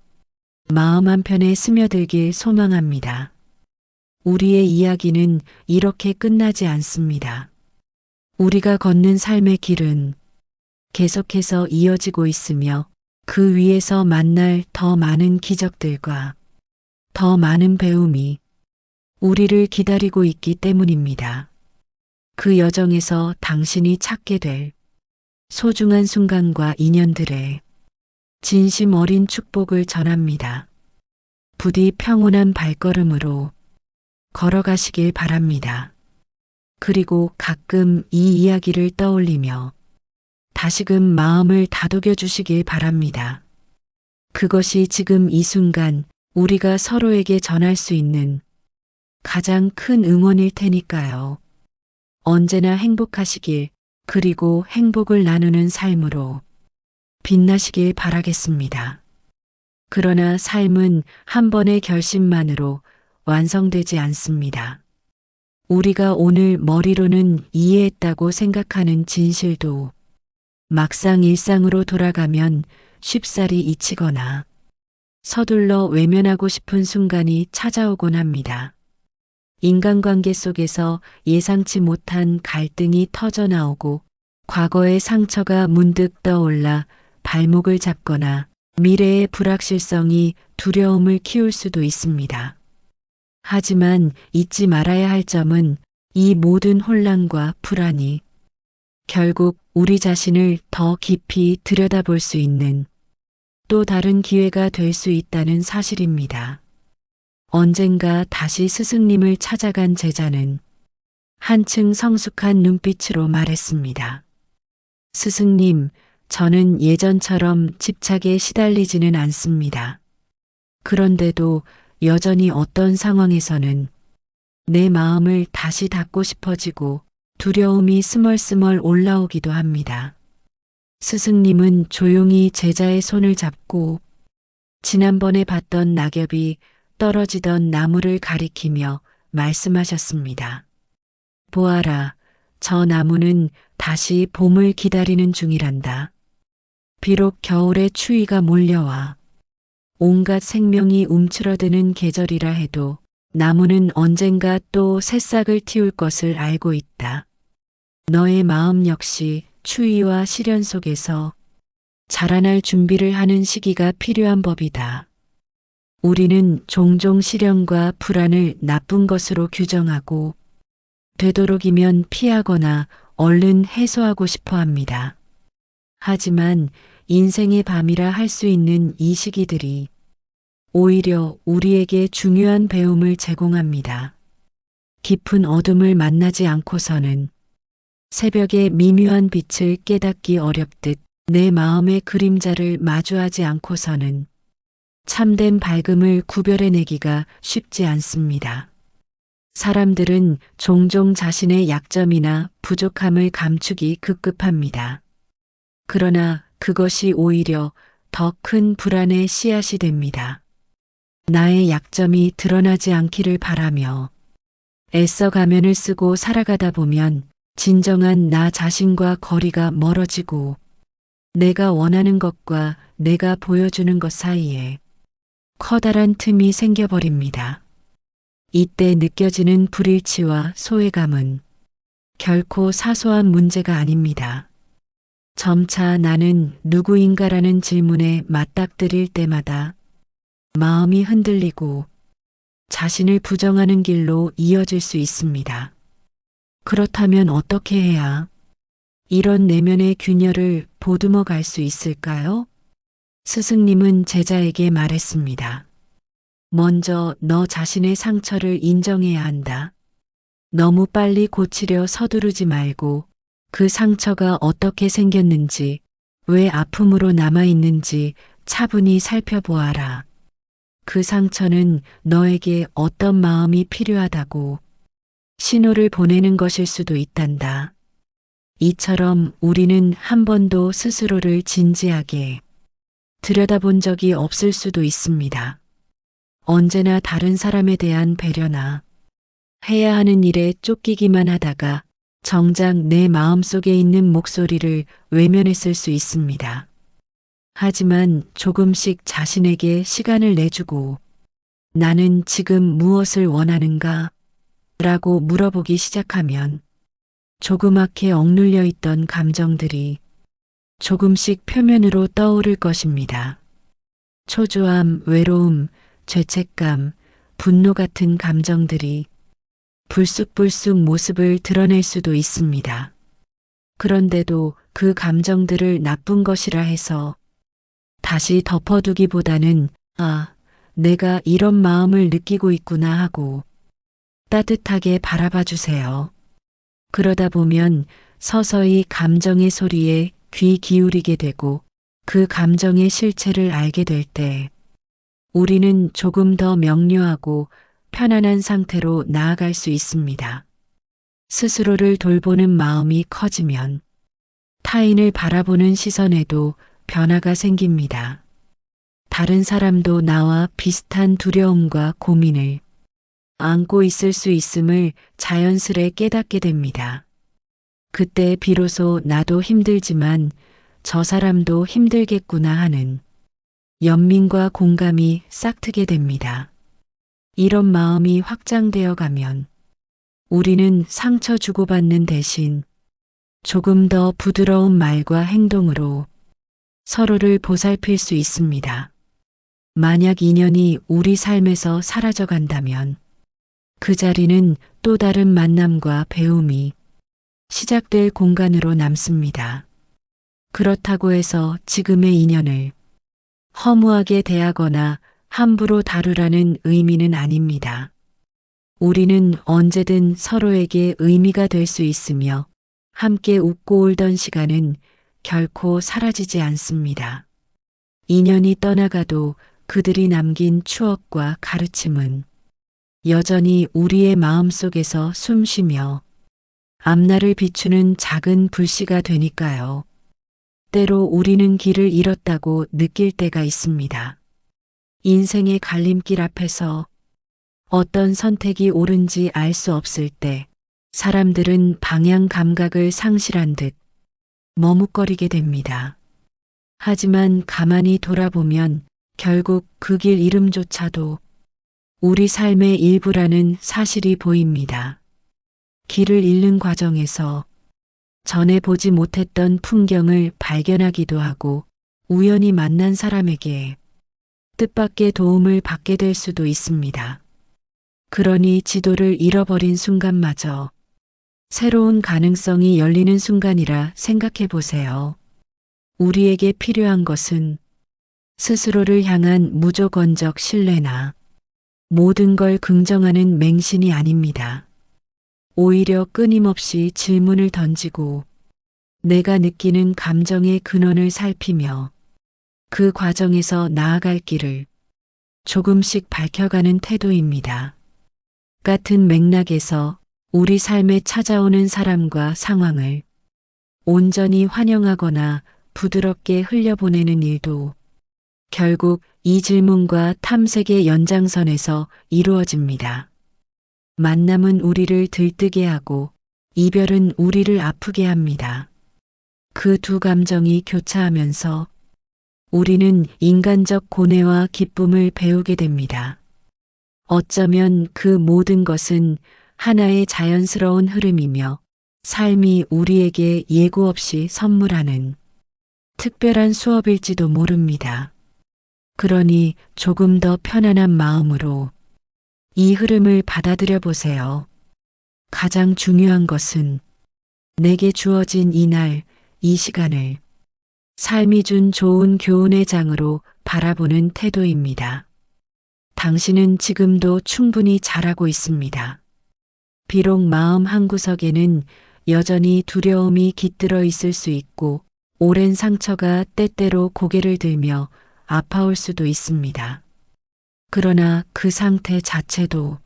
마음 한편에 스며들길 소망합니다. 우리의 이야기는 이렇게 끝나지 않습니다. 우리가 걷는 삶의 길은 계속해서 이어지고 있으며 그 위에서 만날 더 많은 기적들과 더 많은 배움이 우리를 기다리고 있기 때문입니다. 그 여정에서 당신이 찾게 될 소중한 순간과 인연들의 진심 어린 축복을 전합니다. 부디 평온한 발걸음으로 걸어가시길 바랍니다. 그리고 가끔 이 이야기를 떠올리며 다시금 마음을 다독여 주시길 바랍니다. 그것이 지금 이 순간 우리가 서로에게 전할 수 있는 가장 큰 응원일 테니까요. 언제나 행복하시길, 그리고 행복을 나누는 삶으로 빛나시길 바라겠습니다. 그러나 삶은 한 번의 결심만으로 완성되지 않습니다. 우리가 오늘 머리로는 이해했다고 생각하는 진실도 막상 일상으로 돌아가면 쉽사리 잊히거나 서둘러 외면하고 싶은 순간이 찾아오곤 합니다. 인간관계 속에서 예상치 못한 갈등이 터져나오고 과거의 상처가 문득 떠올라 발목을 잡거나 미래의 불확실성이 두려움을 키울 수도 있습니다. 하지만 잊지 말아야 할 점은 이 모든 혼란과 불안이 결국 우리 자신을 더 깊이 들여다볼 수 있는 또 다른 기회가 될 수 있다는 사실입니다. 언젠가 다시 스승님을 찾아간 제자는 한층 성숙한 눈빛으로 말했습니다. 스승님, 저는 예전처럼 집착에 시달리지는 않습니다. 그런데도 여전히 어떤 상황에서는 내 마음을 다시 닫고 싶어지고 두려움이 스멀스멀 올라오기도 합니다. 스승님은 조용히 제자의 손을 잡고 지난번에 봤던 낙엽이 떨어지던 나무를 가리키며 말씀하셨습니다. 보아라, 저 나무는 다시 봄을 기다리는 중이란다. 비록 겨울의 추위가 몰려와 온갖 생명이 움츠러드는 계절이라 해도 나무는 언젠가 또 새싹을 틔울 것을 알고 있다. 너의 마음 역시 추위와 시련 속에서 자라날 준비를 하는 시기가 필요한 법이다. 우리는 종종 시련과 불안을 나쁜 것으로 규정하고 되도록이면 피하거나 얼른 해소하고 싶어 합니다. 하지만 인생의 밤이라 할 수 있는 이 시기들이 오히려 우리에게 중요한 배움을 제공합니다. 깊은 어둠을 만나지 않고서는 새벽의 미묘한 빛을 깨닫기 어렵듯 내 마음의 그림자를 마주하지 않고서는 참된 밝음을 구별해내기가 쉽지 않습니다. 사람들은 종종 자신의 약점이나 부족함을 감추기 급급합니다. 그러나 그것이 오히려 더 큰 불안의 씨앗이 됩니다. 나의 약점이 드러나지 않기를 바라며 애써 가면을 쓰고 살아가다 보면 진정한 나 자신과 거리가 멀어지고 내가 원하는 것과 내가 보여주는 것 사이에 커다란 틈이 생겨버립니다. 이때 느껴지는 불일치와 소외감은 결코 사소한 문제가 아닙니다. 점차 나는 누구인가라는 질문에 맞닥뜨릴 때마다 마음이 흔들리고 자신을 부정하는 길로 이어질 수 있습니다. 그렇다면 어떻게 해야 이런 내면의 균열을 보듬어 갈 수 있을까요? 스승님은 제자에게 말했습니다. 먼저 너 자신의 상처를 인정해야 한다. 너무 빨리 고치려 서두르지 말고 그 상처가 어떻게 생겼는지, 왜 아픔으로 남아있는지 차분히 살펴보아라. 그 상처는 너에게 어떤 마음이 필요하다고 신호를 보내는 것일 수도 있단다. 이처럼 우리는 한 번도 스스로를 진지하게 들여다본 적이 없을 수도 있습니다. 언제나 다른 사람에 대한 배려나 해야 하는 일에 쫓기기만 하다가 정작 내 마음속에 있는 목소리를 외면했을 수 있습니다. 하지만 조금씩 자신에게 시간을 내주고 나는 지금 무엇을 원하는가? 라고 물어보기 시작하면 조그맣게 억눌려 있던 감정들이 조금씩 표면으로 떠오를 것입니다. 초조함, 외로움, 죄책감, 분노 같은 감정들이 불쑥불쑥 모습을 드러낼 수도 있습니다. 그런데도 그 감정들을 나쁜 것이라 해서 다시 덮어두기보다는 내가 이런 마음을 느끼고 있구나 하고 따뜻하게 바라봐 주세요. 그러다 보면 서서히 감정의 소리에 귀 기울이게 되고 그 감정의 실체를 알게 될 때 우리는 조금 더 명료하고 편안한 상태로 나아갈 수 있습니다. 스스로를 돌보는 마음이 커지면 타인을 바라보는 시선에도 변화가 생깁니다. 다른 사람도 나와 비슷한 두려움과 고민을 안고 있을 수 있음을 자연스레 깨닫게 됩니다. 그때 비로소 나도 힘들지만 저 사람도 힘들겠구나 하는 연민과 공감이 싹트게 됩니다. 이런 마음이 확장되어 가면 우리는 상처 주고받는 대신 조금 더 부드러운 말과 행동으로 서로를 보살필 수 있습니다. 만약 인연이 우리 삶에서 사라져 간다면 그 자리는 또 다른 만남과 배움이 시작될 공간으로 남습니다. 그렇다고 해서 지금의 인연을 허무하게 대하거나 함부로 다루라는 의미는 아닙니다. 우리는 언제든 서로에게 의미가 될 수 있으며 함께 웃고 울던 시간은 결코 사라지지 않습니다. 인연이 떠나가도 그들이 남긴 추억과 가르침은 여전히 우리의 마음속에서 숨쉬며 앞날을 비추는 작은 불씨가 되니까요. 때로 우리는 길을 잃었다고 느낄 때가 있습니다. 인생의 갈림길 앞에서 어떤 선택이 옳은지 알 수 없을 때 사람들은 방향 감각을 상실한 듯 머뭇거리게 됩니다. 하지만 가만히 돌아보면 결국 그 길 이름조차도 우리 삶의 일부라는 사실이 보입니다. 길을 잃는 과정에서 전에 보지 못했던 풍경을 발견하기도 하고 우연히 만난 사람에게 뜻밖의 도움을 받게 될 수도 있습니다. 그러니 지도를 잃어버린 순간마저 새로운 가능성이 열리는 순간이라 생각해 보세요. 우리에게 필요한 것은 스스로를 향한 무조건적 신뢰나 모든 걸 긍정하는 맹신이 아닙니다. 오히려 끊임없이 질문을 던지고 내가 느끼는 감정의 근원을 살피며 그 과정에서 나아갈 길을 조금씩 밝혀가는 태도입니다. 같은 맥락에서 우리 삶에 찾아오는 사람과 상황을 온전히 환영하거나 부드럽게 흘려보내는 일도 결국 이 질문과 탐색의 연장선에서 이루어집니다. 만남은 우리를 들뜨게 하고 이별은 우리를 아프게 합니다. 그 두 감정이 교차하면서 우리는 인간적 고뇌와 기쁨을 배우게 됩니다. 어쩌면 그 모든 것은 하나의 자연스러운 흐름이며 삶이 우리에게 예고 없이 선물하는 특별한 수업일지도 모릅니다. 그러니 조금 더 편안한 마음으로 이 흐름을 받아들여 보세요. 가장 중요한 것은 내게 주어진 이날, 이 시간을 삶이 준 좋은 교훈의 장으로 바라보는 태도입니다. 당신은 지금도 충분히 잘하고 있습니다. 비록 마음 한구석에는 여전히 두려움이 깃들어 있을 수 있고 오랜 상처가 때때로 고개를 들며 아파올 수도 있습니다. 그러나 그 상태 자체도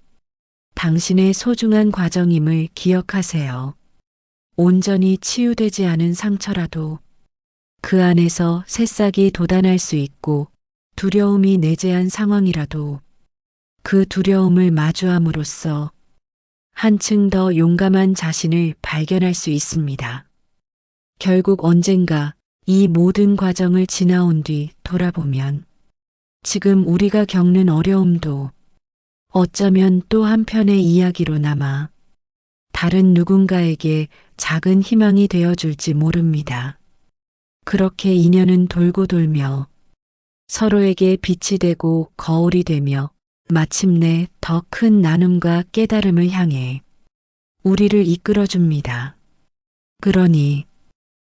당신의 소중한 과정임을 기억하세요. 온전히 치유되지 않은 상처라도 그 안에서 새싹이 돋아날 수 있고 두려움이 내재한 상황이라도 그 두려움을 마주함으로써 한층 더 용감한 자신을 발견할 수 있습니다. 결국 언젠가 이 모든 과정을 지나온 뒤 돌아보면 지금 우리가 겪는 어려움도 어쩌면 또 한편의 이야기로 남아 다른 누군가에게 작은 희망이 되어줄지 모릅니다. 그렇게 인연은 돌고 돌며 서로에게 빛이 되고 거울이 되며 마침내 더 큰 나눔과 깨달음을 향해 우리를 이끌어줍니다. 그러니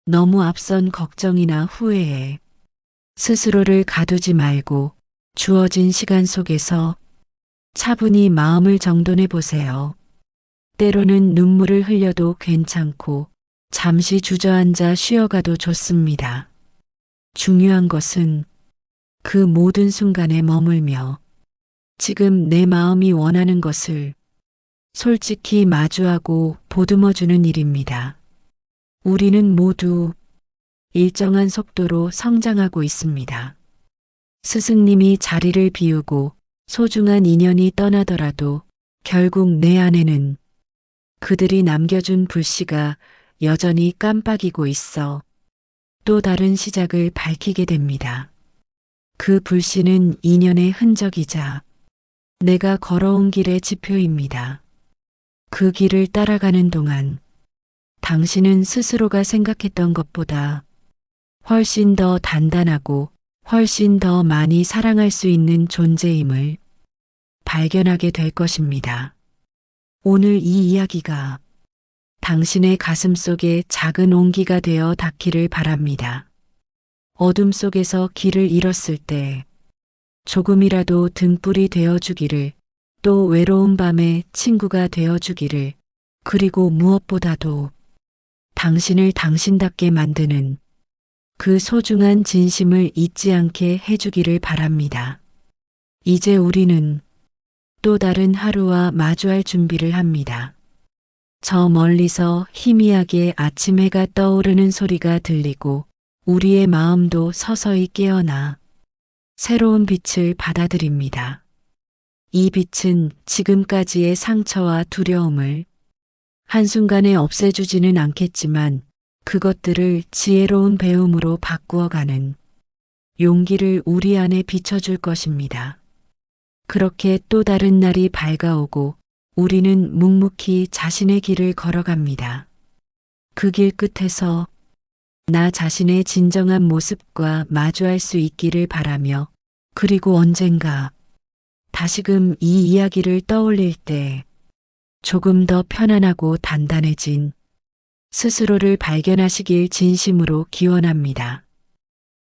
너무 앞선 걱정이나 후회에 스스로를 가두지 말고 주어진 시간 속에서 차분히 마음을 정돈해 보세요. 때로는 눈물을 흘려도 괜찮고 잠시 주저앉아 쉬어가도 좋습니다. 중요한 것은 그 모든 순간에 머물며 지금 내 마음이 원하는 것을 솔직히 마주하고 보듬어주는 일입니다. 우리는 모두 일정한 속도로 성장하고 있습니다. 스승님이 자리를 비우고 소중한 인연이 떠나더라도 결국 내 안에는 그들이 남겨준 불씨가 여전히 깜빡이고 있어 또 다른 시작을 밝히게 됩니다. 그 불씨는 인연의 흔적이자 내가 걸어온 길의 지표입니다. 그 길을 따라가는 동안 당신은 스스로가 생각했던 것보다 훨씬 더 단단하고 훨씬 더 많이 사랑할 수 있는 존재임을 발견하게 될 것입니다. 오늘 이 이야기가 당신의 가슴 속에 작은 온기가 되어 닿기를 바랍니다. 어둠 속에서 길을 잃었을 때 조금이라도 등불이 되어주기를, 또 외로운 밤에 친구가 되어주기를, 그리고 무엇보다도 당신을 당신답게 만드는 그 소중한 진심을 잊지 않게 해주기를 바랍니다. 이제 우리는 또 다른 하루와 마주할 준비를 합니다. 저 멀리서 희미하게 아침 해가 떠오르는 소리가 들리고 우리의 마음도 서서히 깨어나 새로운 빛을 받아들입니다. 이 빛은 지금까지의 상처와 두려움을 한순간에 없애주지는 않겠지만 그것들을 지혜로운 배움으로 바꾸어가는 용기를 우리 안에 비춰줄 것입니다. 그렇게 또 다른 날이 밝아오고 우리는 묵묵히 자신의 길을 걸어갑니다. 그 길 끝에서 나 자신의 진정한 모습과 마주할 수 있기를 바라며, 그리고 언젠가 다시금 이 이야기를 떠올릴 때 조금 더 편안하고 단단해진 스스로를 발견하시길 진심으로 기원합니다.